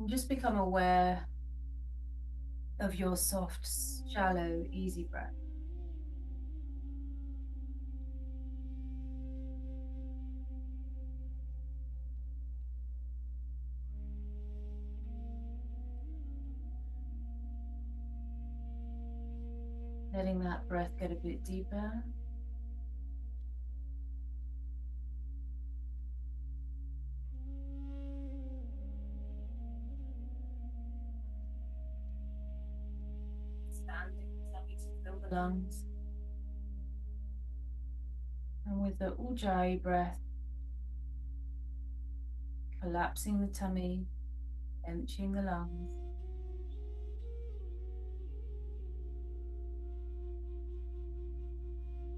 And just become aware of your soft, shallow, easy breath. Letting that breath get a bit deeper. Expanding the tummy to fill the lungs. And with the Ujjayi breath, collapsing the tummy, emptying the lungs.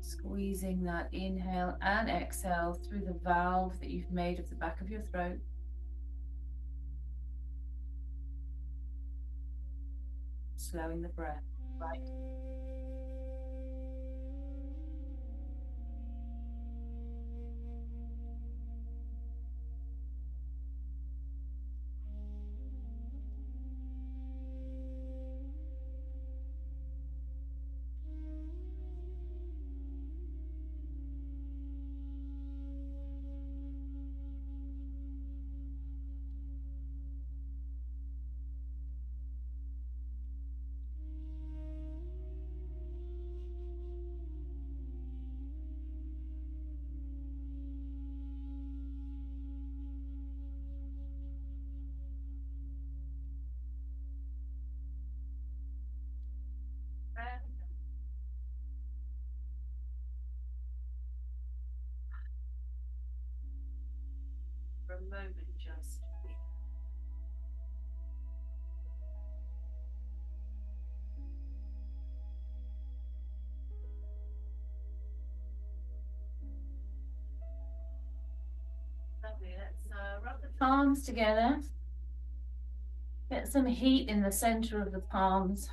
Squeezing that inhale and exhale through the valve that you've made of the back of your throat. Slowing the breath right. For a moment, just be. Lovely. Let's rub the palms together. Get some heat in the center of the palms.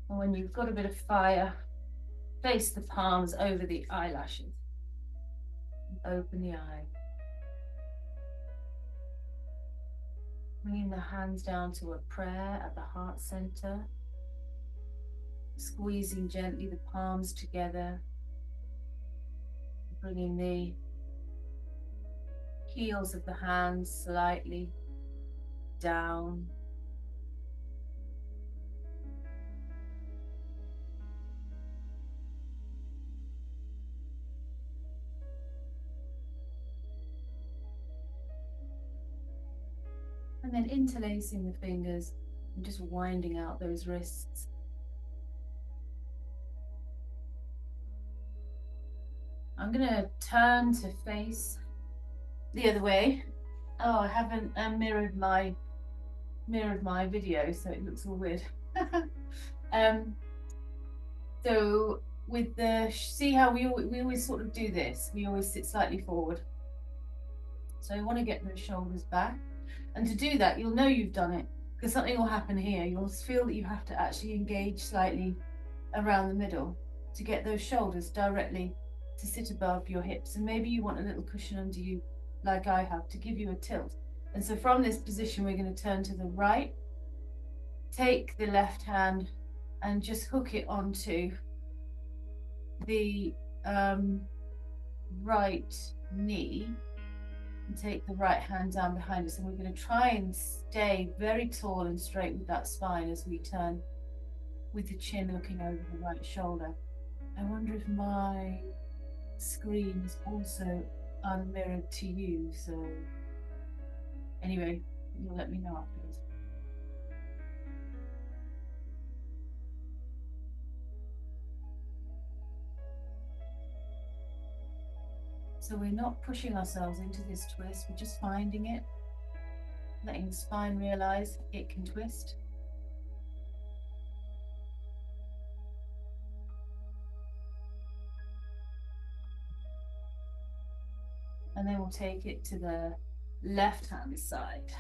And when you've got a bit of fire, place the palms over the eyelashes. Open the eye. Bringing the hands down to a prayer at the heart center. Squeezing gently the palms together. Bringing the heels of the hands slightly down. And then interlacing the fingers and just winding out those wrists. I'm going to turn to face the other way. Oh, I haven't mirrored my video, so it looks all weird. So with the, see how we always sort of do this. We always sit slightly forward. So you want to get those shoulders back. And to do that, you'll know you've done it because something will happen here. You'll feel that you have to actually engage slightly around the middle to get those shoulders directly to sit above your hips. And maybe you want a little cushion under you, like I have, to give you a tilt. And so from this position, we're going to turn to the right, take the left hand and just hook it onto the right knee. And take the right hand down behind us, and we're going to try and stay very tall and straight with that spine as we turn with the chin looking over the right shoulder. I wonder if my screen is also unmirrored to you, so anyway, you'll let me know afterwards. So we're not pushing ourselves into this twist, we're just finding it, letting the spine realize it can twist. And then we'll take it to the left-hand side.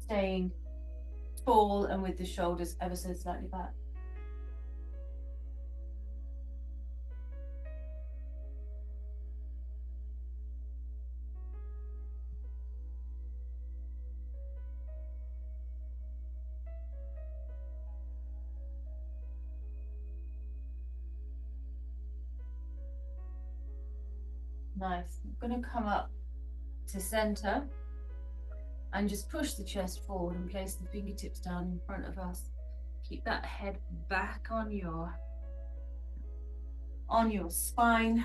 Staying tall and with the shoulders ever so slightly back. Nice. I'm going to come up to center and just push the chest forward and place the fingertips down in front of us. Keep that head back on your spine.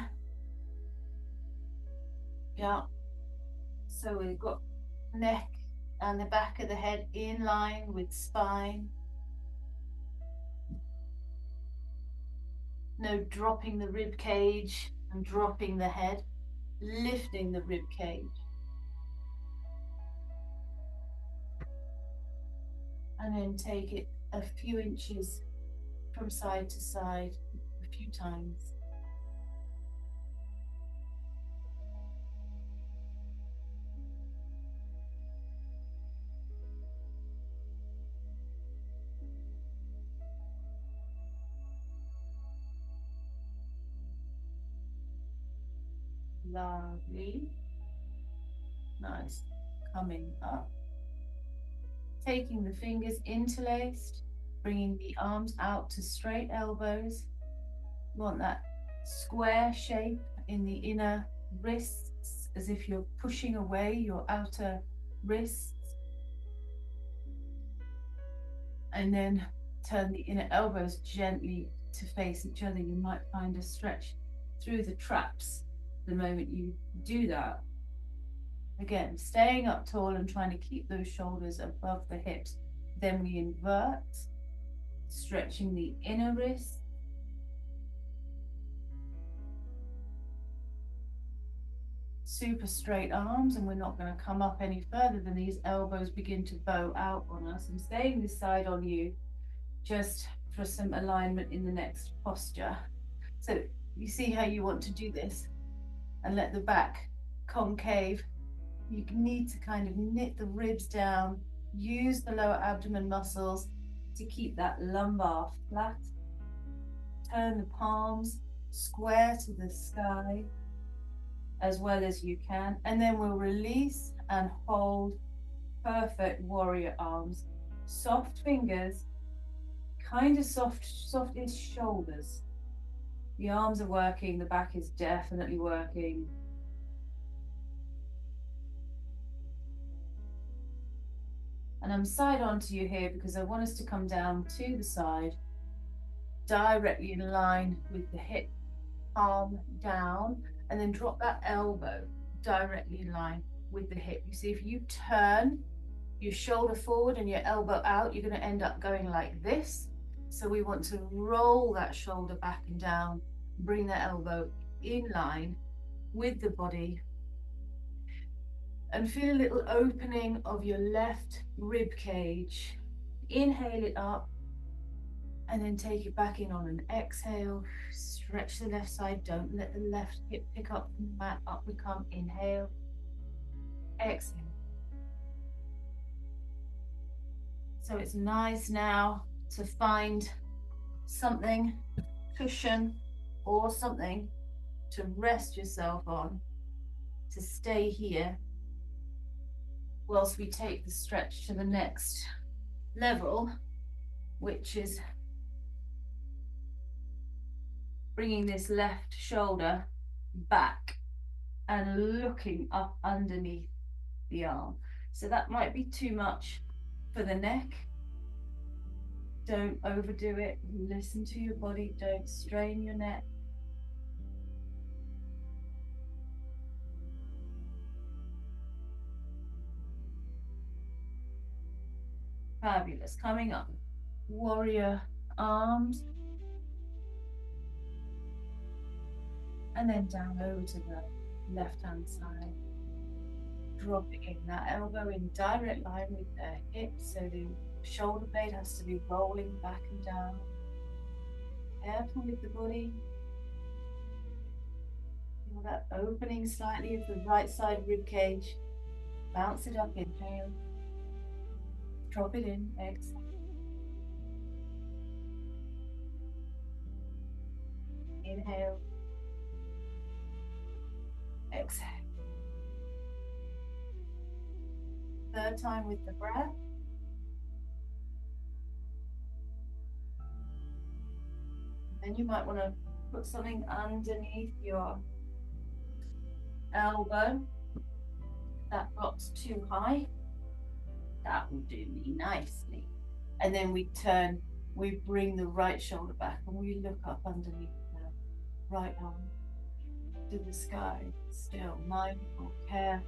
Yeah. So we've got neck and the back of the head in line with spine. No dropping the rib cage and dropping the head, lifting the rib cage. And then take it a few inches from side to side a few times. Lovely. Nice. Coming up. Taking the fingers interlaced, bringing the arms out to straight elbows. You want that square shape in the inner wrists, as if you're pushing away your outer wrists. And then turn the inner elbows gently to face each other. You might find a stretch through the traps the moment you do that. Again, staying up tall and trying to keep those shoulders above the hips. Then we invert, stretching the inner wrist. Super straight arms, and we're not going to come up any further than these elbows begin to bow out on us. I'm staying this side on you just for some alignment in the next posture. So you see how you want to do this, and let the back concave. You need to kind of knit the ribs down, use the lower abdomen muscles to keep that lumbar flat. Turn the palms square to the sky as well as you can, and then we'll release and hold perfect warrior arms. Soft fingers, kind of softish shoulders. The arms are working, the back is definitely working. And I'm side on to you here because I want us to come down to the side, directly in line with the hip, palm down, and then drop that elbow directly in line with the hip. You see, if you turn your shoulder forward and your elbow out, you're going to end up going like this. So we want to roll that shoulder back and down, bring that elbow in line with the body. And feel a little opening of your left rib cage. Inhale it up and then take it back in on an exhale. Stretch the left side. Don't let the left hip pick up from the mat. Up we come. Inhale. Exhale. So it's nice now to find something, cushion or something to rest yourself on, to stay here whilst we take the stretch to the next level, which is bringing this left shoulder back and looking up underneath the arm. So that might be too much for the neck. Don't overdo it. Listen to your body. Don't strain your neck. Fabulous. Coming up, warrior arms. And then down over to the left-hand side. Dropping that elbow in direct line with the hip, so the shoulder blade has to be rolling back and down. Careful with the body. Feel that opening slightly of the right side rib cage. Bounce it up, inhale. Drop it in, exhale. Inhale. Exhale. Third time with the breath. Then you might want to put something underneath your elbow. That rocks too high. That will do me nicely. And then we turn, we bring the right shoulder back and we look up underneath the right arm to the sky. Still mindful, careful.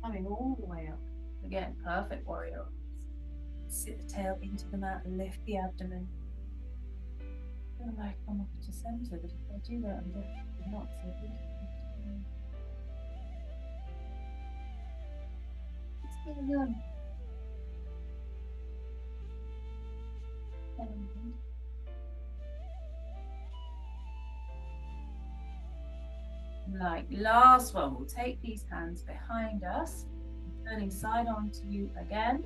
Coming all the way up. Again, perfect warrior. Sit the tail into the mat, lift the abdomen. Feel like I'm up to center, but if I do that, I'm definitely not so good. It's going on. Like last one, we'll take these hands behind us, turning side on to you again.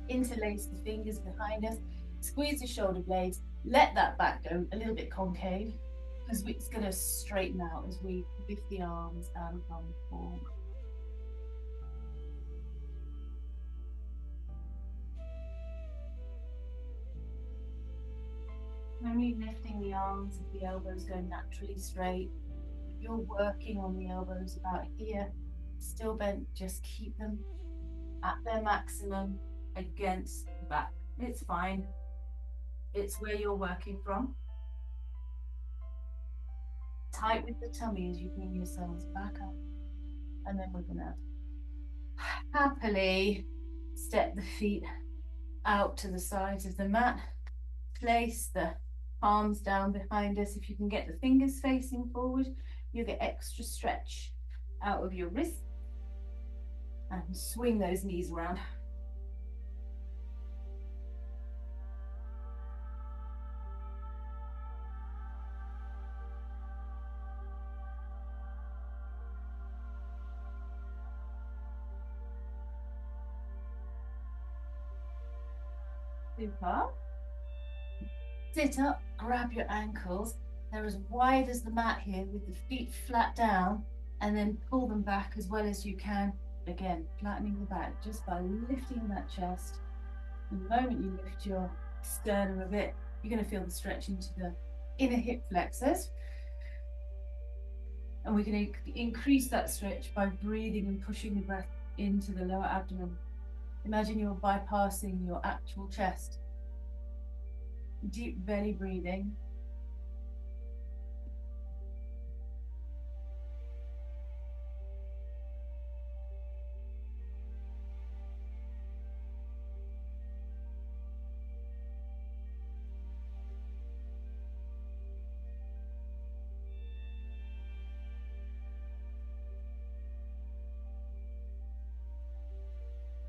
Interlace the fingers behind us, squeeze the shoulder blades, let that back go a little bit concave because it's going to straighten out as we lift the arms and come forward. Only lifting the arms if the elbows go naturally straight. If you're working on the elbows about here, still bent, just keep them at their maximum against the back. It's fine. It's where you're working from. Tight with the tummy as you bring yourselves back up. And then we're gonna happily step the feet out to the sides of the mat. Place the palms down behind us. If you can get the fingers facing forward, you'll get extra stretch out of your wrists. And swing those knees around. Super. Sit up, grab your ankles. They're as wide as the mat here with the feet flat down, and then pull them back as well as you can. Again, flattening the back just by lifting that chest. The moment you lift your sternum a bit, you're going to feel the stretch into the inner hip flexors. And we can increase that stretch by breathing and pushing the breath into the lower abdomen. Imagine you're bypassing your actual chest. Deep belly breathing.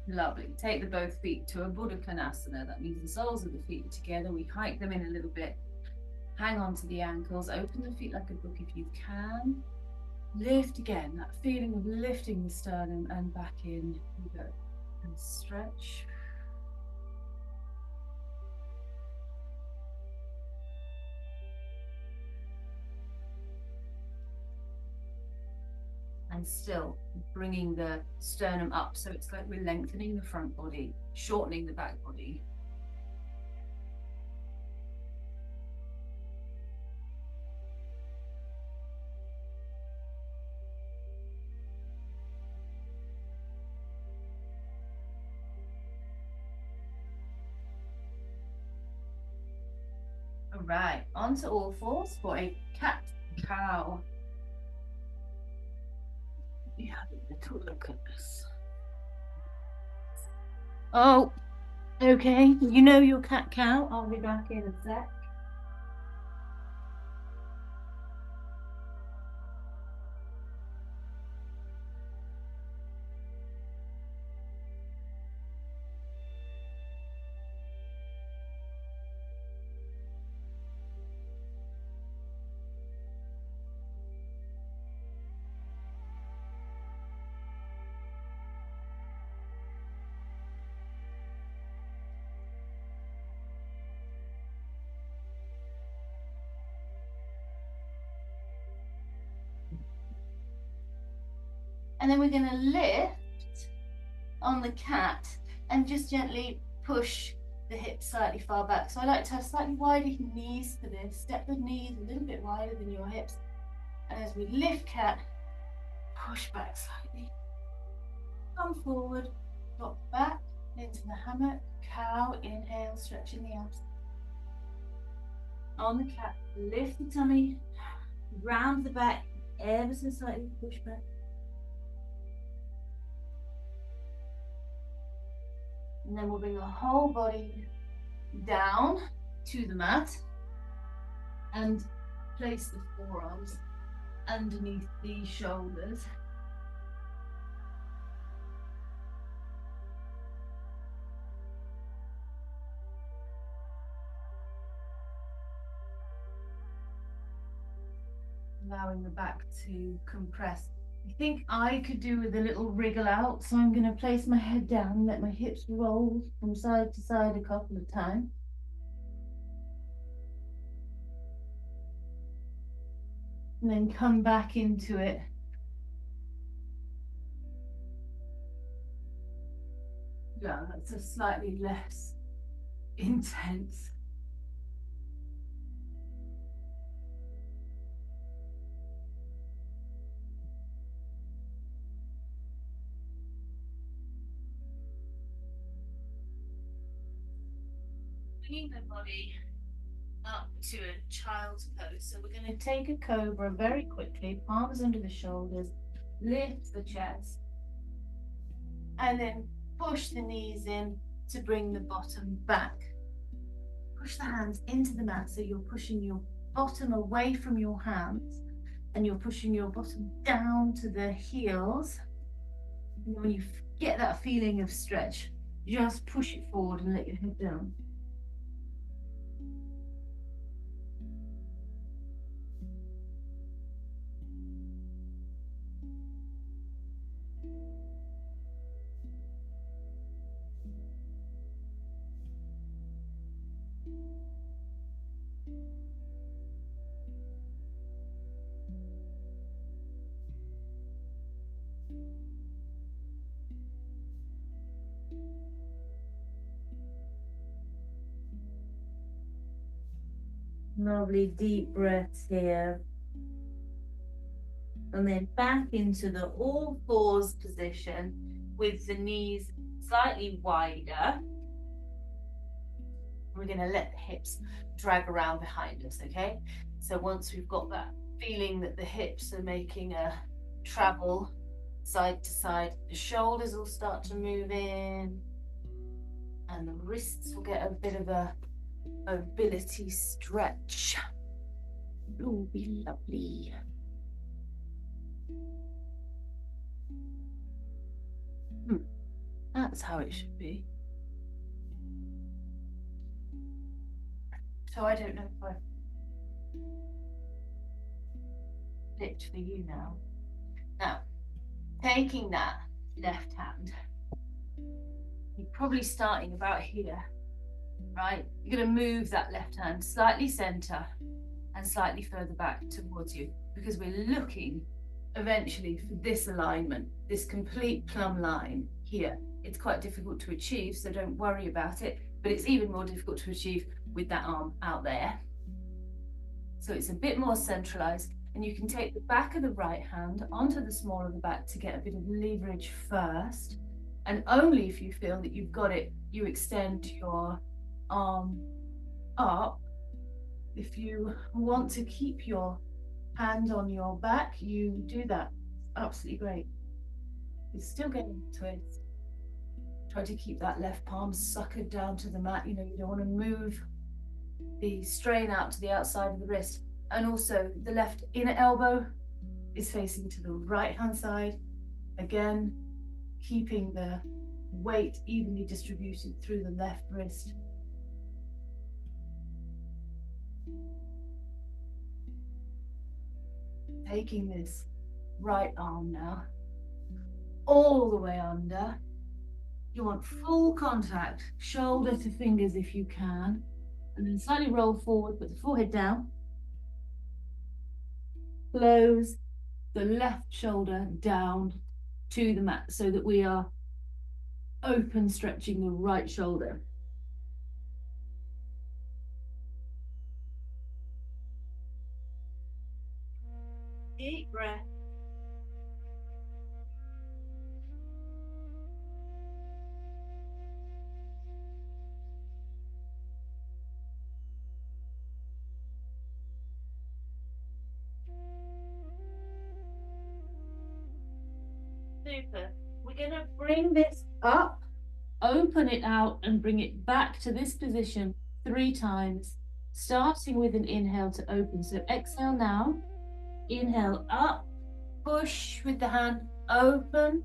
Lovely. Take the both feet to a Buddha Konasana. That means the soles of the feet are together. We hike them in a little bit. Hang on to the ankles. Open the feet like a book if you can. Lift again. That feeling of lifting the sternum and back in. You go. And stretch. And still bringing the sternum up, so it's like we're lengthening the front body, shortening the back body. All right, onto all fours for a cat-cow. We have a little look at this. Oh, okay. You know your cat-cow. I'll be back in a sec. And then we're going to lift on the cat and just gently push the hips slightly far back. So I like to have slightly wider knees for this. Step the knees a little bit wider than your hips. And as we lift cat, push back slightly. Come forward, drop back into the hammock. Cow, inhale, stretching the abs. On the cat, lift the tummy, round the back, ever so slightly push back. And then we'll bring the whole body down to the mat and place the forearms underneath the shoulders. Allowing the back to compress. I think I could do with a little wriggle out, so I'm going to place my head down and let my hips roll from side to side a couple of times. And then come back into it. Yeah, that's a slightly less intense. Bringing the body up to a child's pose. So we're going to take a cobra very quickly, palms under the shoulders, lift the chest, and then push the knees in to bring the bottom back. Push the hands into the mat, so you're pushing your bottom away from your hands, and you're pushing your bottom down to the heels. And when you get that feeling of stretch, just push it forward and let your head down. Lovely deep breaths here. And then back into the all fours position with the knees slightly wider. We're going to let the hips drag around behind us, okay? So once we've got that feeling that the hips are making a travel side to side, the shoulders will start to move in, and the wrists will get a bit of a mobility stretch. It will be lovely. That's how it should be. So I don't know if I've flipped for you now. Now, taking that left hand, you're probably starting about here, right? You're going to move that left hand slightly center and slightly further back towards you, because we're looking eventually for this alignment, this complete plumb line here. It's quite difficult to achieve, so don't worry about it, but it's even more difficult to achieve with that arm out there. So it's a bit more centralized, and you can take the back of the right hand onto the small of the back to get a bit of leverage first, and only if you feel that you've got it, you extend your arm up. If you want to keep your hand on your back, you do that. Absolutely great. It's still getting a twist. Try to keep that left palm suckered down to the mat. You know, you don't want to move the strain out to the outside of the wrist. And also the left inner elbow is facing to the right hand side. Again, keeping the weight evenly distributed through the left wrist. Taking this right arm now all the way under. You want full contact, shoulder to fingers if you can, and then slightly roll forward, put the forehead down. Close the left shoulder down to the mat so that we are open, stretching the right shoulder. Deep breath. Super. We're going to bring this up, open it out, and bring it back to this position 3 times, starting with an inhale to open. So exhale now, inhale up, push with the hand, open,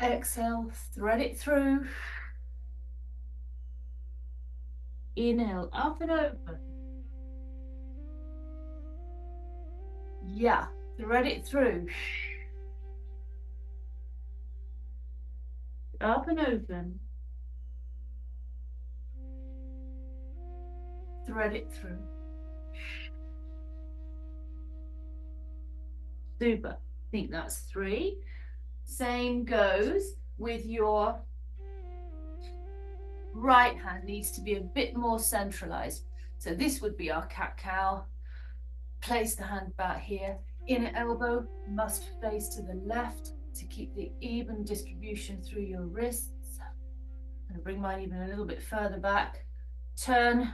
exhale, thread it through, inhale up and open. Yeah, thread it through. Up and open. Thread it through. Super. I think that's 3. Same goes with your right hand. Needs to be a bit more centralized. So this would be our cat-cow. Place the hand back here. Inner elbow must face to the left to keep the even distribution through your wrists. And bring mine even a little bit further back. Turn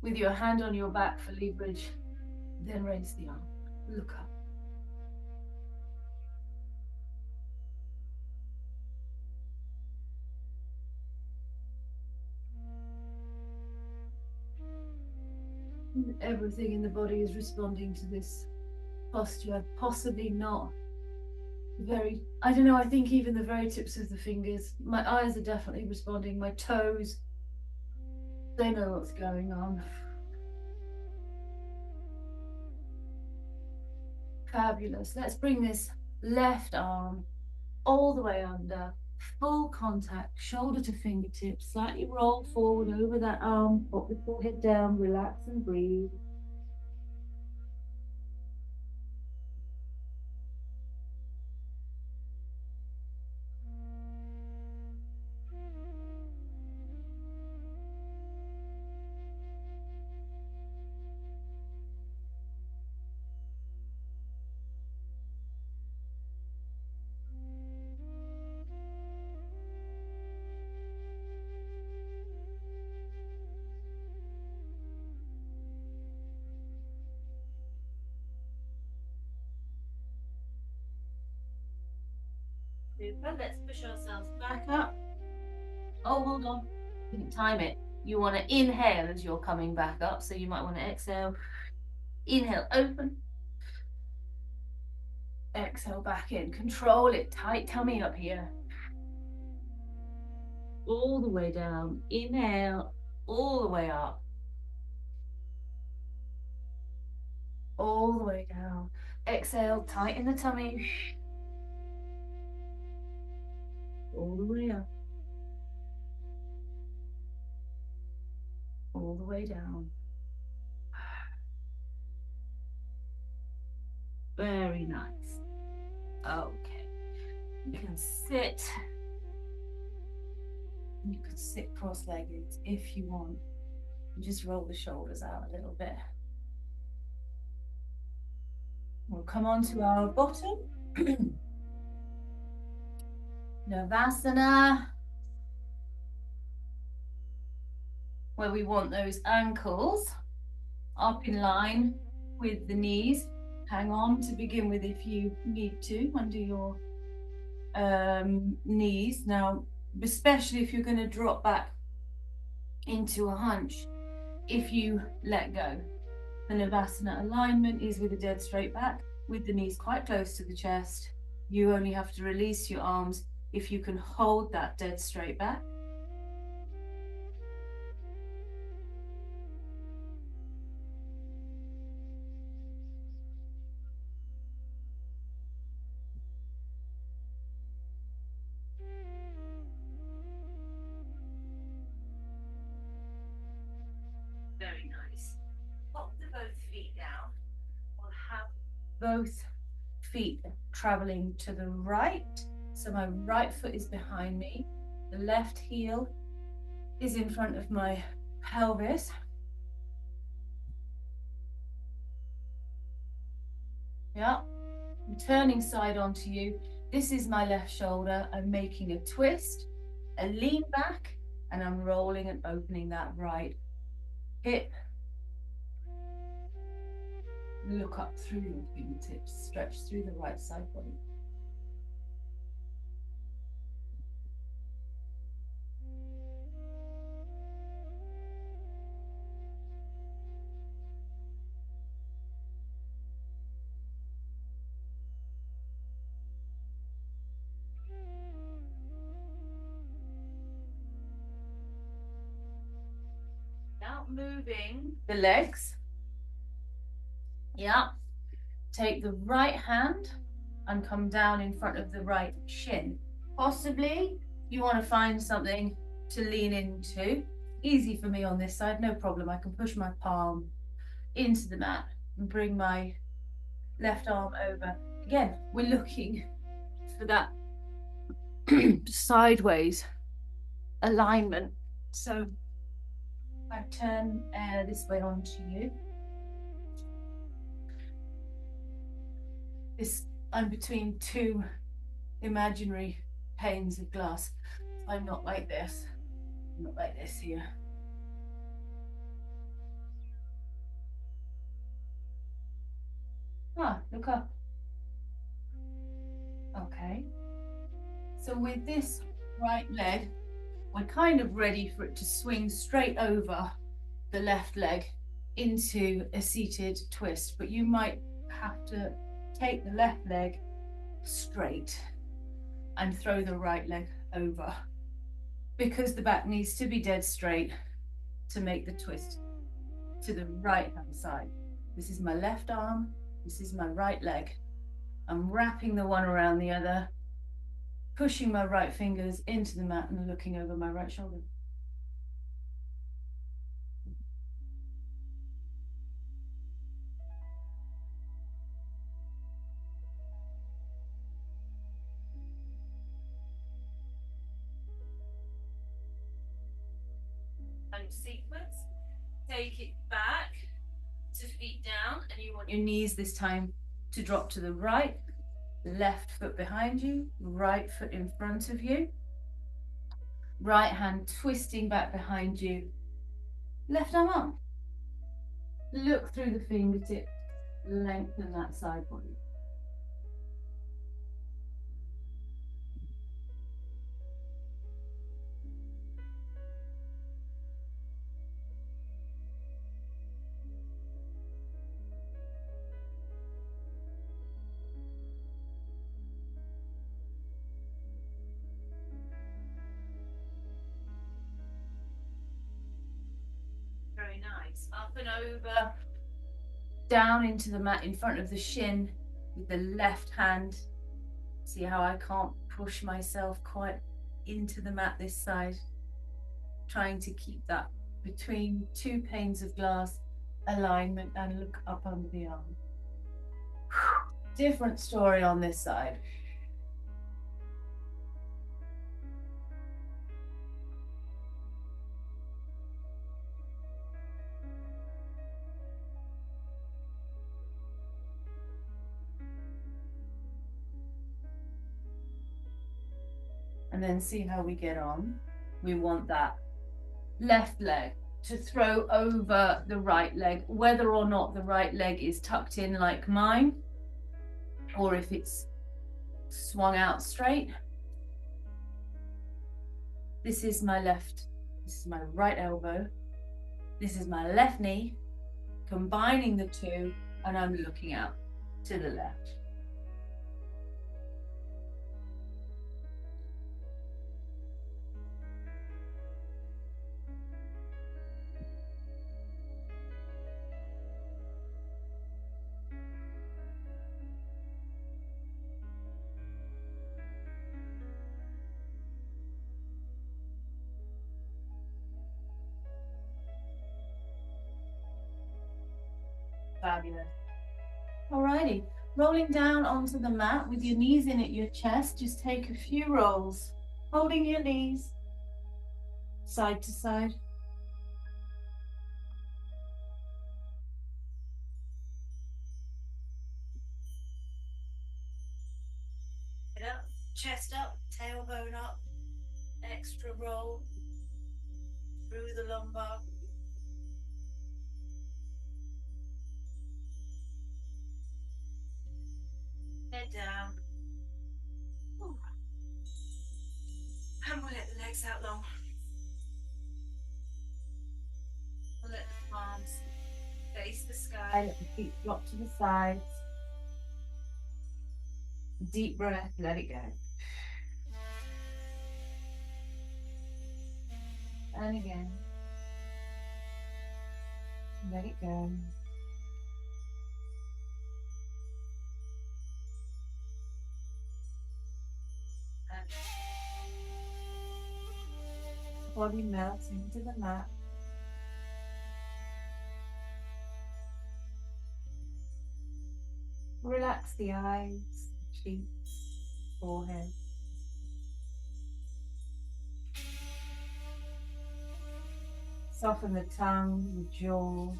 with your hand on your back for leverage. Then raise the arm. Look up. Everything in the body is responding to this posture. Possibly not very, I don't know, I think even the very tips of the fingers, my eyes are definitely responding, my toes, they know what's going on. Fabulous. Let's bring this left arm all the way under, full contact, shoulder to fingertips, slightly roll forward over that arm, put the forehead down, relax and breathe. Super. Let's push ourselves back up. Oh, hold on. Didn't time it. You want to inhale as you're coming back up, so you might want to exhale. Inhale, open. Exhale back in. Control it. Tight tummy up here. All the way down. Inhale, all the way up. All the way down. Exhale, tighten the tummy. All the way up. All the way down. Very nice. Okay. You can sit. You could sit cross-legged if you want. And just roll the shoulders out a little bit. We'll come on to our bottom. Navasana. Where we want those ankles up in line with the knees. Hang on to begin with if you need to under your knees. Now, especially if you're going to drop back into a hunch, if you let go. The Navasana alignment is with a dead straight back, with the knees quite close to the chest. You only have to release your arms if you can hold that dead straight back. Very nice. Pop the both feet down. We'll have both feet traveling to the right. So my right foot is behind me. The left heel is in front of my pelvis. Yeah, I'm turning side onto you. This is my left shoulder. I'm making a twist, a lean back, and I'm rolling and opening that right hip. Look up through your fingertips, stretch through the right side body. Now moving the legs. Yeah. Take the right hand and come down in front of the right shin. Possibly you want to find something to lean into. Easy for me on this side, no problem. I can push my palm into the mat and bring my left arm over. Again, we're looking for that sideways alignment. So I turn this way onto you. I'm between two imaginary panes of glass. I'm not like this. I'm not like this here. Ah, look up. Okay. So with this right leg, we're kind of ready for it to swing straight over the left leg into a seated twist, but you might have to take the left leg straight and throw the right leg over, because the back needs to be dead straight to make the twist to the right hand side. This is my left arm, this is my right leg. I'm wrapping the one around the other, pushing my right fingers into the mat and looking over my right shoulder. And sequence, take it back to feet down, and you want your knees this time to drop to the right, left foot behind you, right foot in front of you, right hand twisting back behind you, left arm up. Look through the fingertips, lengthen that side body. Very nice. Up and over, down into the mat in front of the shin with the left hand. See how I can't push myself quite into the mat this side. Trying to keep that between two panes of glass alignment and look up under the arm. Different story on this side. And then see how we get on. We want that left leg to throw over the right leg, whether or not the right leg is tucked in like mine, or if it's swung out straight. This is my left, this is my right elbow, this is my left knee, combining the two, and I'm looking out to the left. Fabulous. Alrighty, Rolling down onto the mat with your knees in at your chest, just take a few rolls, holding your knees side to side. Head up, chest up, tailbone up, extra roll through the lumbar. Head down. Ooh. And we'll let the legs out long. We'll let the palms face the sky, let the feet drop to the sides. Deep breath, let it go. And again. Let it go. And body melts into the mat. Relax the eyes, cheeks, forehead. Soften the tongue, the jaw,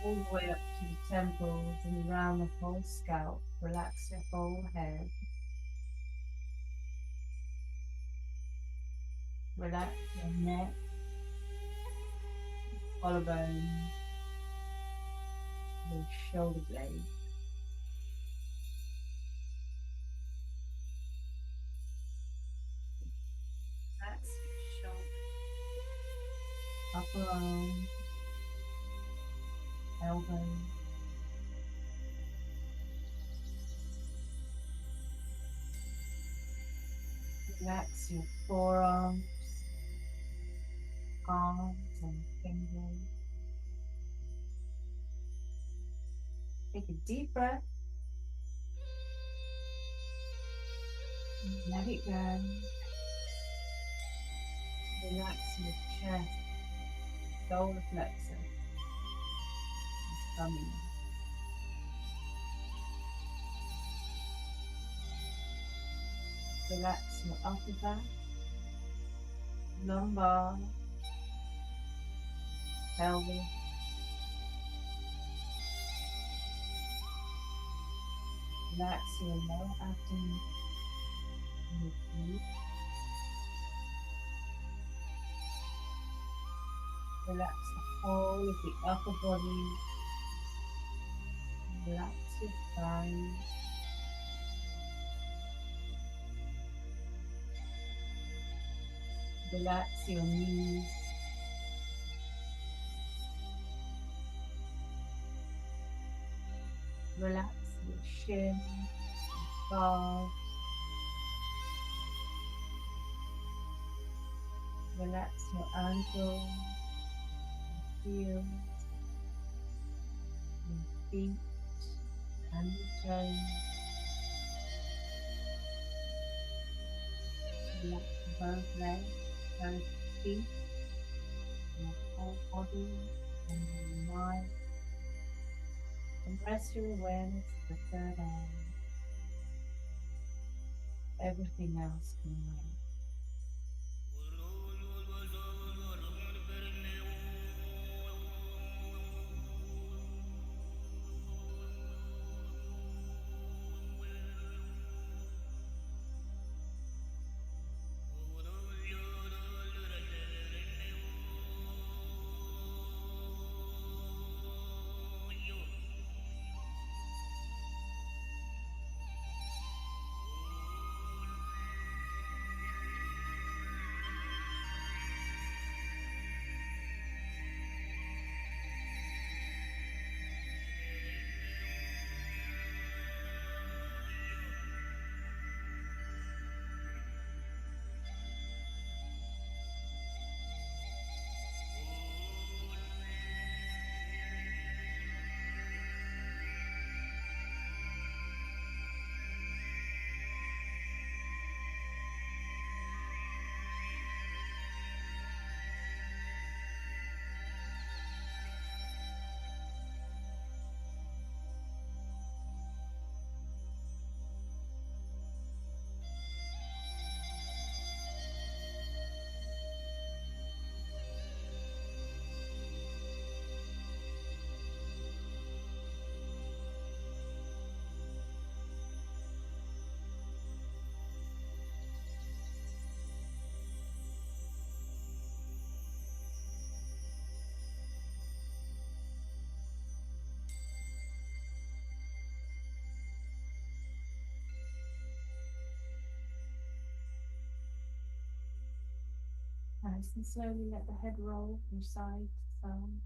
all the way up to the temples and around the whole scalp. Relax your whole head. Relax your neck, collarbone, your shoulder blade. Relax your shoulder, upper arm, elbow. Relax your forearms, arms and fingers. Take a deep breath. Let it go. Relax your chest, solar plexus, tummy. Relax your upper back, lumbar, pelvis. Relax your lower abdomen and your glutes. Relax the whole of the upper body. Relax your thighs. Relax your knees. Relax your shin, calves. Relax your ankles, your heels, your feet, and your toes. Relax both legs, both feet, your whole body, and your mind. And rest your awareness to the third eye. Everything else can wait. Nice and slowly let the head roll from side to side.